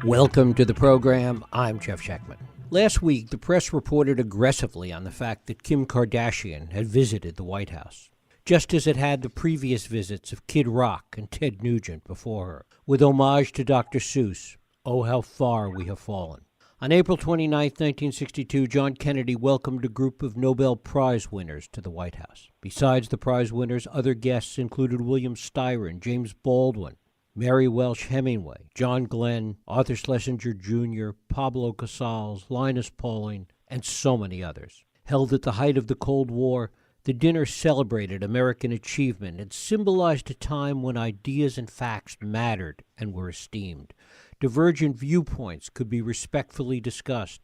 Welcome to the program. I'm Jeff Schechtman. Last week, the press reported aggressively on the fact that Kim Kardashian had visited the White House, just as it had the previous visits of Kid Rock and Ted Nugent before her, with homage to Dr. Seuss, "Oh, How Far We Have Fallen." On April 29, 1962, John Kennedy welcomed a group of Nobel Prize winners to the White House. Besides the prize winners, other guests included William Styron, James Baldwin, Mary Welsh Hemingway, John Glenn, Arthur Schlesinger Jr., Pablo Casals, Linus Pauling, and so many others. Held at the height of the Cold War, the dinner celebrated American achievement and symbolized a time when ideas and facts mattered and were esteemed. Divergent viewpoints could be respectfully discussed,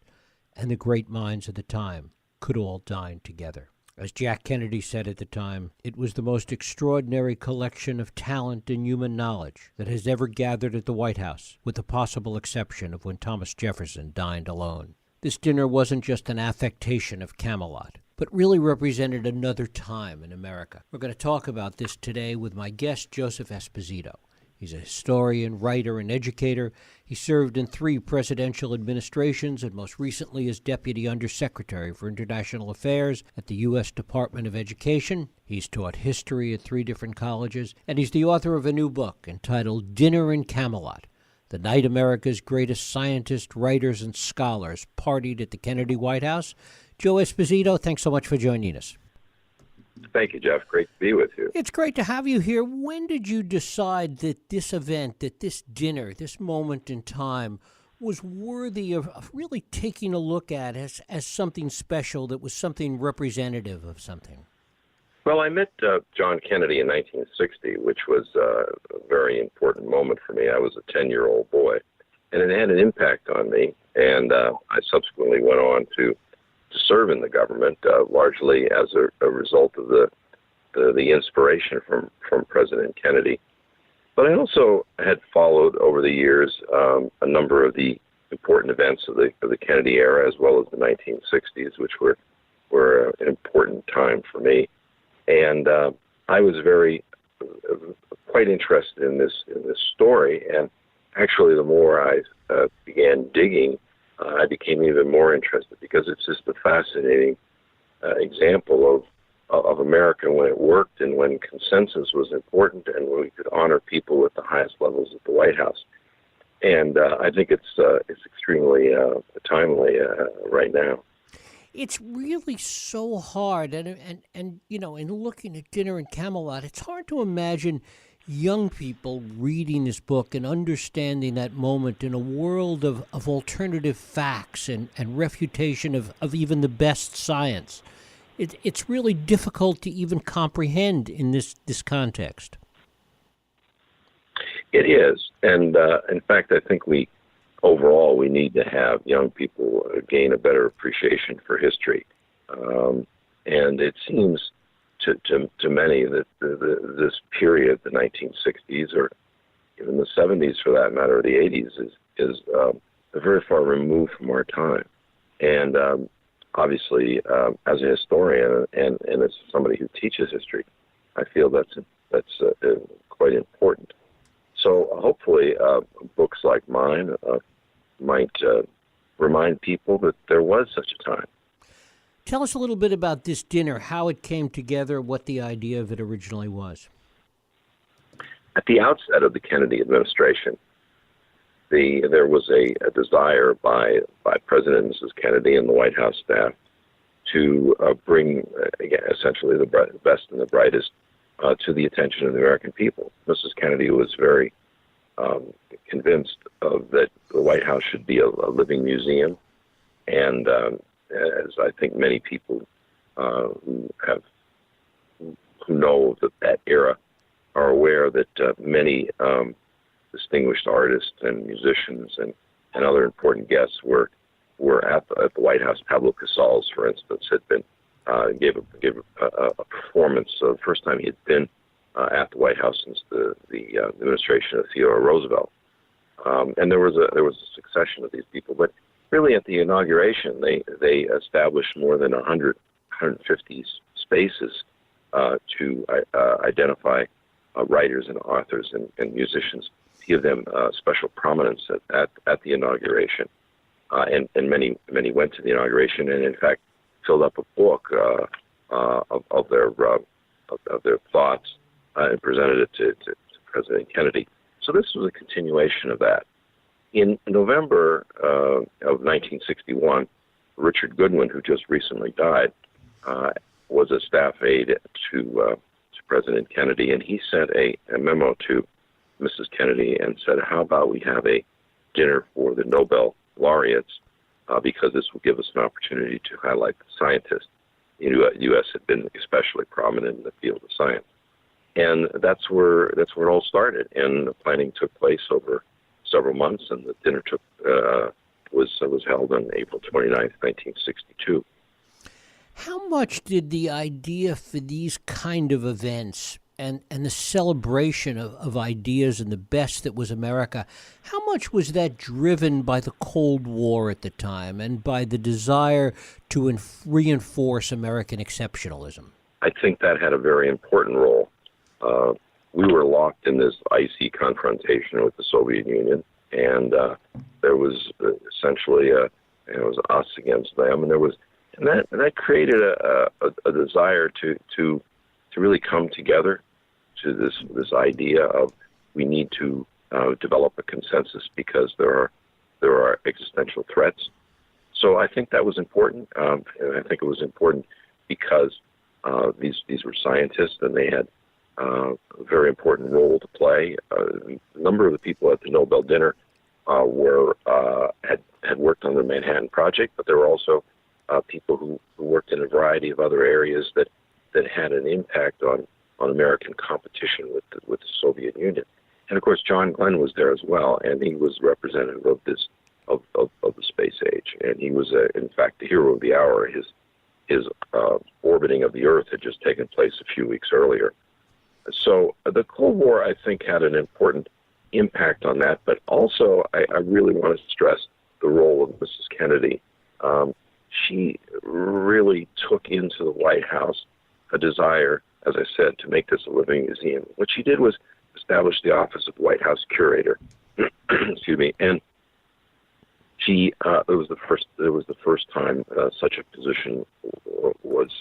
and the great minds of the time could all dine together. As Jack Kennedy said at the time, it was the most extraordinary collection of talent and human knowledge that has ever gathered at the White House, with the possible exception of when Thomas Jefferson dined alone. This dinner wasn't just an affectation of Camelot, but really represented another time in America. We're going to talk about this today with my guest, Joseph Esposito. He's a historian, writer, and educator. He served in 3 presidential administrations and most recently as Deputy Undersecretary for International Affairs at the U.S. Department of Education. He's taught history at 3 different colleges, and he's the author of a new book entitled Dinner in Camelot: The Night America's Greatest Scientists, Writers, and Scholars Partied at the Kennedy White House. Joe Esposito, thanks so much for joining us. Thank you, Jeff. Great to be with you. It's great to have you here. When did you decide that this event, that this dinner, this moment in time was worthy of really taking a look at as something special, that was something representative of something? Well, I met John Kennedy in 1960, which was a very important moment for me. I was a 10-year-old boy, and it had an impact on me. And I subsequently went on to serve in the government, largely as a result of the inspiration from President Kennedy. But I also had followed over the years a number of the important events of the Kennedy era, as well as the 1960s, which were an important time for me. And I was quite interested in this story. And actually, the more I began digging, I became even more interested, because it's just a fascinating example of America when it worked and when consensus was important and when we could honor people at the highest levels at the White House. And I think it's extremely timely right now. It's really so hard, and you know, in looking at Dinner in Camelot, it's hard to imagine young people reading this book and understanding that moment in a world of alternative facts and refutation of even the best science. It's really difficult to even comprehend in this context. It is. And in fact, I think we need to have young people gain a better appreciation for history. And it seems to many that this period, the 1960s, or even the 70s for that matter, or the 80s, is very far removed from our time. And obviously, as a historian and as somebody who teaches history, I feel that's quite important. So hopefully, books like mine might remind people that there was such a time. Tell us a little bit about this dinner, how it came together, what the idea of it originally was. At the outset of the Kennedy administration, there was a desire by President and Mrs. Kennedy and the White House staff to bring, again, essentially the best and the brightest to the attention of the American people. Mrs. Kennedy was very convinced that the White House should be a living museum, and as I think many people who know that era are aware, that many distinguished artists and musicians and other important guests were at the White House. Pablo Casals, for instance, had been gave a performance the first time he had been at the White House since the administration of Theodore Roosevelt. And there was a succession of these people, but really at the inauguration, they established more than 150 spaces to identify writers and authors and musicians. give them special prominence at the inauguration. And many went to the inauguration and, in fact, filled up a book of their thoughts and presented it to President Kennedy. So this was a continuation of that. In November of 1961, Richard Goodwin, who just recently died, was a staff aide to President Kennedy, and he sent a memo to Mrs. Kennedy and said, how about we have a dinner for the Nobel laureates, because this will give us an opportunity to highlight the scientists. The U.S. had been especially prominent in the field of science. And that's where it all started, and the planning took place over several months, and the dinner was held on April 29th, 1962. How much did the idea for these kind of events and the celebration of ideas and the best that was America, how much was that driven by the Cold War at the time and by the desire to reinforce American exceptionalism? I think that had a very important role. We were locked in this icy confrontation with the Soviet Union, and there was essentially it was us against them, and that created a desire to really come together to this idea of we need to develop a consensus because there are existential threats. So I think that was important. And I think it was important because these were scientists and they had a very important role to play. A number of the people at the Nobel dinner had worked on the Manhattan Project, but there were also people who worked in a variety of other areas that had an impact on American competition with the Soviet Union. And of course, John Glenn was there as well, and he was representative of the space age, and he was in fact the hero of the hour. His orbiting of the Earth had just taken place a few weeks earlier. So the Cold War, I think, had an important impact on that, but also I really want to stress the role of Mrs. Kennedy. She really took into the White House a desire, as I said, to make this a living museum. What she did was establish the office of White House Curator. Excuse me, and she it was the first time such a position was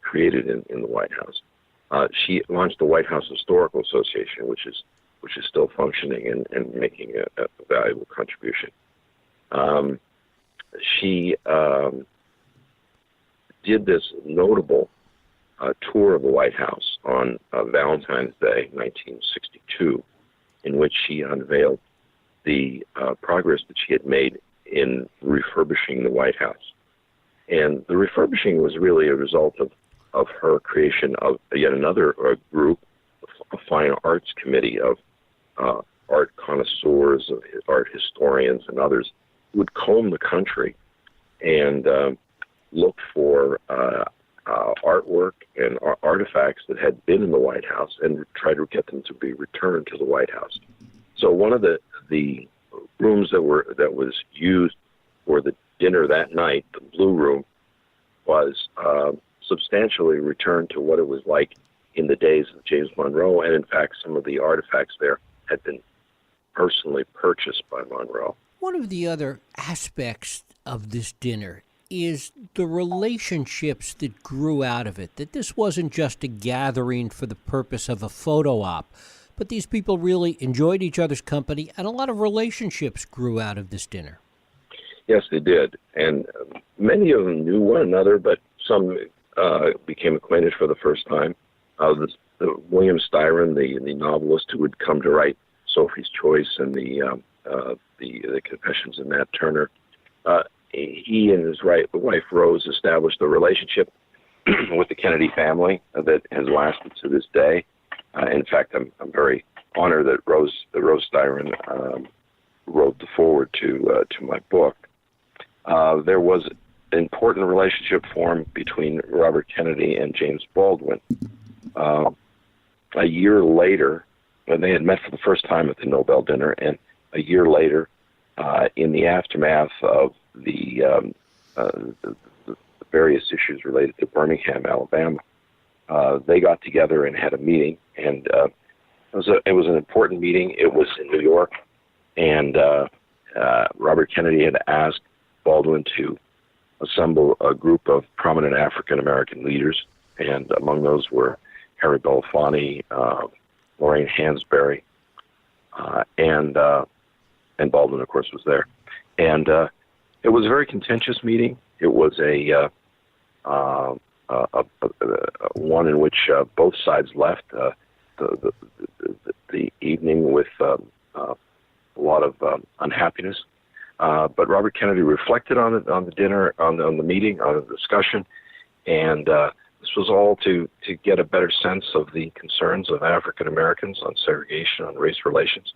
created in the White House. She launched the White House Historical Association, which is still functioning and making a valuable contribution. She did this notable tour of the White House on Valentine's Day, 1962, in which she unveiled the progress that she had made in refurbishing the White House. And the refurbishing was really a result of her creation of yet another group, a fine arts committee of art connoisseurs, of art historians, and others who would comb the country and look for artwork and artifacts that had been in the White House and try to get them to be returned to the White House. So one of the rooms that was used for the dinner that night, the Blue Room, was substantially returned to what it was like in the days of James Monroe, and in fact some of the artifacts there had been personally purchased by Monroe. One of the other aspects of this dinner is the relationships that grew out of it, that this wasn't just a gathering for the purpose of a photo op, but these people really enjoyed each other's company, and a lot of relationships grew out of this dinner. Yes, they did, and many of them knew one another, but some became acquainted for the first time. William Styron, the novelist who would come to write Sophie's Choice and the Confessions of Nat Turner, he and his wife Rose established a relationship with the Kennedy family that has lasted to this day. In fact, I'm very honored that Rose Styron wrote the foreword to my book. There was an important relationship formed between Robert Kennedy and James Baldwin. A year later, when they had met for the first time at the Nobel dinner, and a year later, in the aftermath of the various issues related to Birmingham, Alabama, they got together and had a meeting, and It was an important meeting. It was in New York, and Robert Kennedy had asked Baldwin to assemble a group of prominent African American leaders, and among those were Harry Belafonte, Lorraine Hansberry, and Baldwin, of course, was there. And it was a very contentious meeting. It was a one in which both sides left the evening with a lot of unhappiness. But Robert Kennedy reflected on it, on the dinner, on the meeting, on the discussion, and this was all to get a better sense of the concerns of African Americans on segregation, on race relations.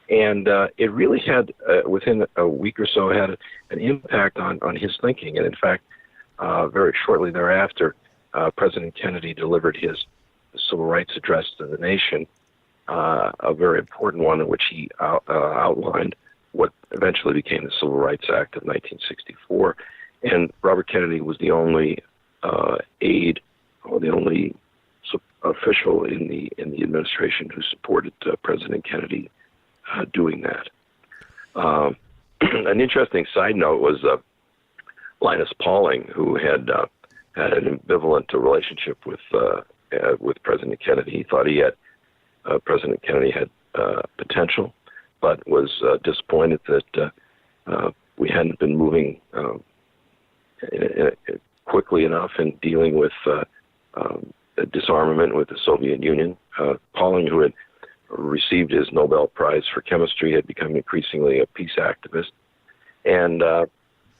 And it really had, within a week or so, had an impact on his thinking. And in fact, very shortly thereafter, President Kennedy delivered his civil rights address to the nation, a very important one in which he outlined what eventually became the Civil Rights Act of 1964. And Robert Kennedy was the only aide, or the only official in the administration who supported President Kennedy doing that. An interesting side note was Linus Pauling, who had an ambivalent relationship with President Kennedy. He thought President Kennedy had potential, but was disappointed that we hadn't been moving quickly enough in dealing with disarmament with the Soviet Union. Pauling, who had received his Nobel Prize for chemistry, had become increasingly a peace activist, and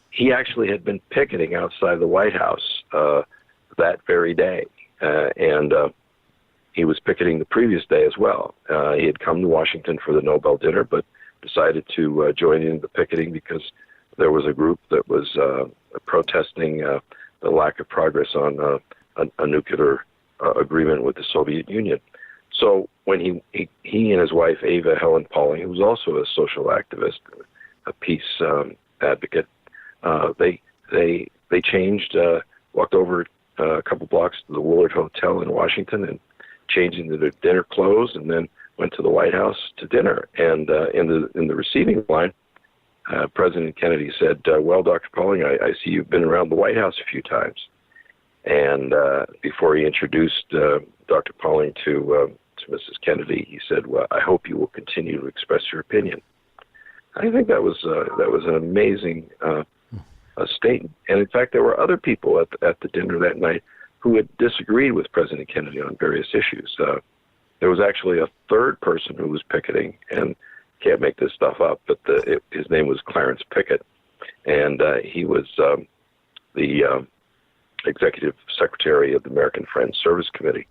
he actually had been picketing outside the White House that very day, and he was picketing the previous day as well. He had come to Washington for the Nobel dinner, but decided to join in the picketing because there was a group that was protesting the lack of progress on a nuclear agreement with the Soviet Union. So when he and his wife, Ava Helen Pauling, who was also a social activist, a peace advocate, they changed, walked over a couple blocks to the Willard Hotel in Washington and changed into their dinner clothes, and then went to the White House to dinner. And in the receiving line, President Kennedy said, "Well, Dr. Pauling, I see you've been around the White House a few times." And before he introduced Dr. Pauling to Mrs. Kennedy, he said, "Well, I hope you will continue to express your opinion." I think that was an amazing statement. And in fact, there were other people at the dinner that night who had disagreed with President Kennedy on various issues. There was actually a third person who was picketing, and can't make this stuff up, but his name was Clarence Pickett, and he was the executive secretary of the American Friends Service Committee,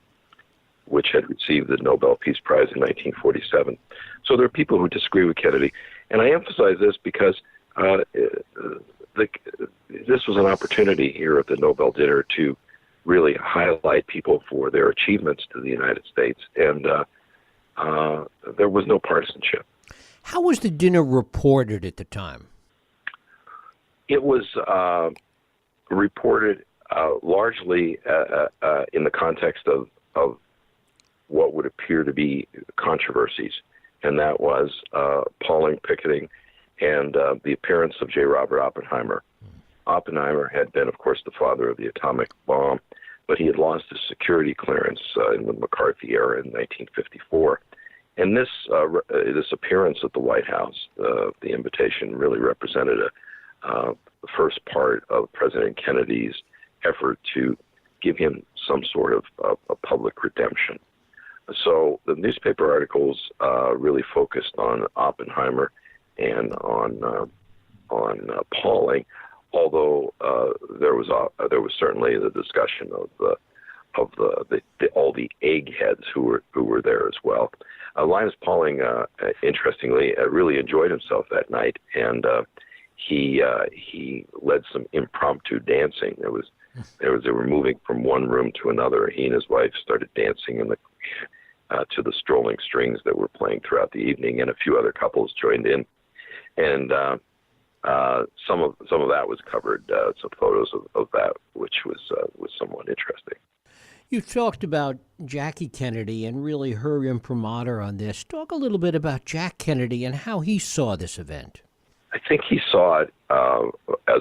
which had received the Nobel Peace Prize in 1947. So there are people who disagree with Kennedy, and I emphasize this because this was an opportunity here at the Nobel dinner to really highlight people for their achievements to the United States, and there was no partisanship. How was the dinner reported at the time? It was reported largely in the context of what would appear to be controversies, and that was Pauling, picketing, and the appearance of J. Robert Oppenheimer. Oppenheimer had been, of course, the father of the atomic bomb, but he had lost his security clearance in the McCarthy era in 1954. And this appearance at the White House, the invitation, really represented the first part of President Kennedy's effort to give him some sort of a public redemption. So the newspaper articles really focused on Oppenheimer and on Pauling, although there was certainly the discussion of all the eggheads who were there as well. Linus Pauling, interestingly, really enjoyed himself that night, and he led some impromptu dancing. They were moving from one room to another. He and his wife started dancing to the strolling strings that were playing throughout the evening, and a few other couples joined in. And some of that was covered. Some photos of that, which was somewhat interesting. You've talked about Jackie Kennedy and really her imprimatur on this. Talk a little bit about Jack Kennedy and how he saw this event. I think he saw it as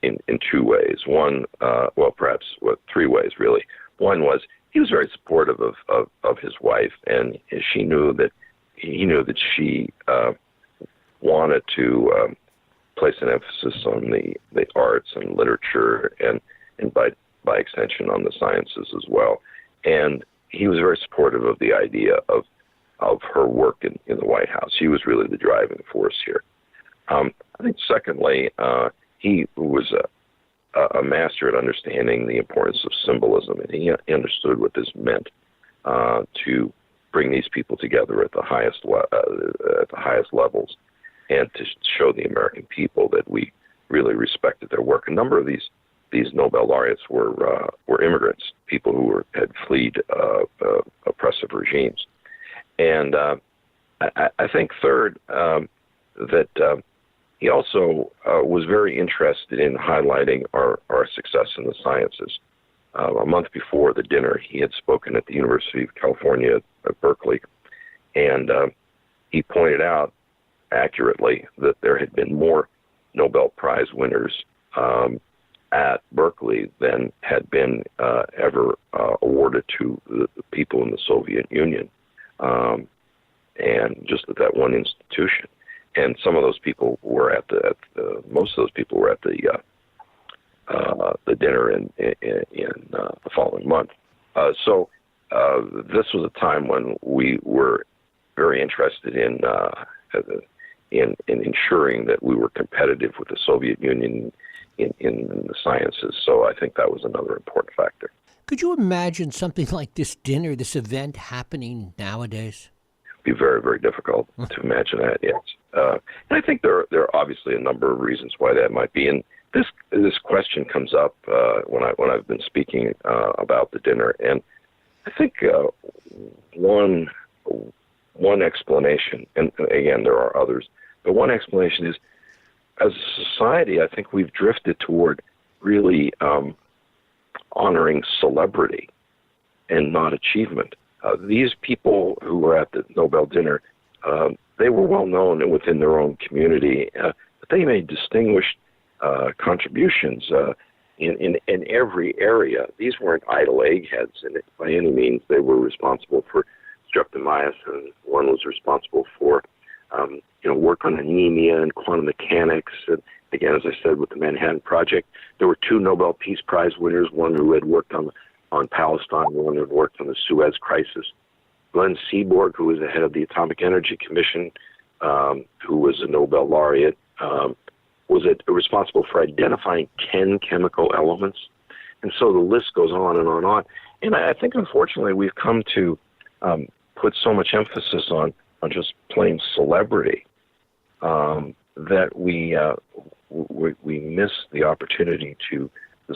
in two ways. One, three ways really. One was he was very supportive of his wife, and he knew that she wanted to place an emphasis on the arts and literature, and by extension on the sciences as well. And he was very supportive of the idea of her work in the White House. He was really the driving force here. I think secondly, he was a master at understanding the importance of symbolism, and he understood what this meant to bring these people together at the highest levels, and to show the American people that we really respected their work. A number of these Nobel laureates were immigrants, people who had fled oppressive regimes. And I think third, that he also was very interested in highlighting our success in the sciences. A month before the dinner, he had spoken at the University of California at Berkeley, and he pointed out accurately that there had been more Nobel Prize winners at Berkeley than had been ever awarded to the people in the Soviet Union, and just at that one institution. And some of those people were most of those people were at the dinner in the following month. So this was a time when we were very interested in ensuring that we were competitive with the Soviet Union in the sciences. So I think that was another important factor. Could you imagine something like this dinner, this event happening nowadays? Be very, very difficult to imagine that, yes. And I think there are obviously a number of reasons why that might be. And this question comes up when I've been speaking about the dinner. And I think one explanation, and again, there are others, but one explanation is, as a society, I think we've drifted toward really honoring celebrity and not achievement. These people who were at the Nobel dinner, they were well known within their own community, but they made distinguished contributions in every area. These weren't idle eggheads by any means. They were responsible for streptomycin. One was responsible for work on anemia and quantum mechanics. And again, as I said, with the Manhattan Project, there were two Nobel Peace Prize winners, one who had worked on Palestine, one who had worked on the Suez Crisis. Glenn Seaborg, who was the head of the Atomic Energy Commission, who was a Nobel laureate, was responsible for identifying 10 chemical elements. And so the list goes on and on and on. And I think, unfortunately, we've come to put so much emphasis on just plain celebrity that we miss the opportunity to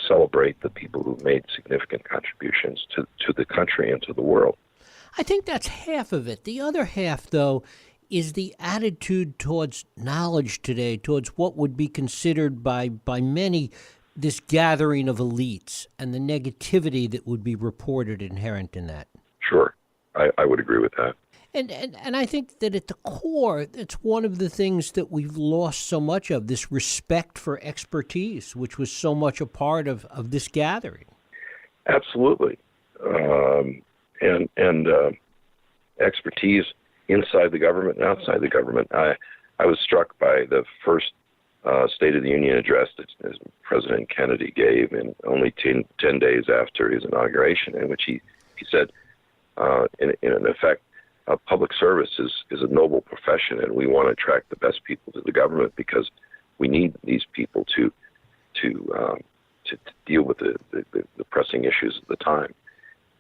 celebrate the people who've made significant contributions to the country and to the world. I think that's half of it. The other half, though, is the attitude towards knowledge today, towards what would be considered by many this gathering of elites and the negativity that would be reported inherent in that. Sure. I would agree with that. And I think that at the core, it's one of the things that we've lost so much of, this respect for expertise, which was so much a part of this gathering. Absolutely. And expertise inside the government and outside the government. I was struck by the first State of the Union address that President Kennedy gave in only 10 days after his inauguration, in which he said, in effect, public service is a noble profession, and we want to attract the best people to the government because we need these people to deal with the pressing issues of the time.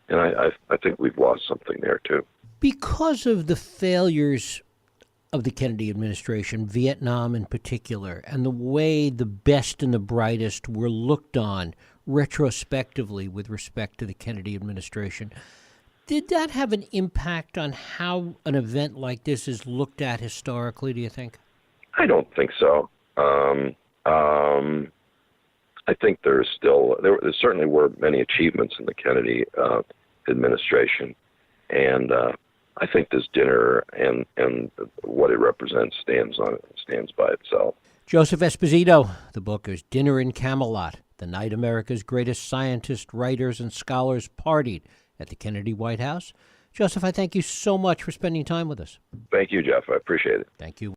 And I think we've lost something there, too. Because of the failures of the Kennedy administration, Vietnam in particular, and the way the best and the brightest were looked on retrospectively with respect to the Kennedy administration, did that have an impact on how an event like this is looked at historically, do you think? I don't think so. I think there certainly were many achievements in the Kennedy administration, and I think this dinner and what it represents stands by itself. Joseph Esposito. The book is Dinner in Camelot, the night America's greatest scientists, writers, and scholars partied at the Kennedy White House. Joseph, I thank you so much for spending time with us. Thank you, Jeff. I appreciate it. Thank you.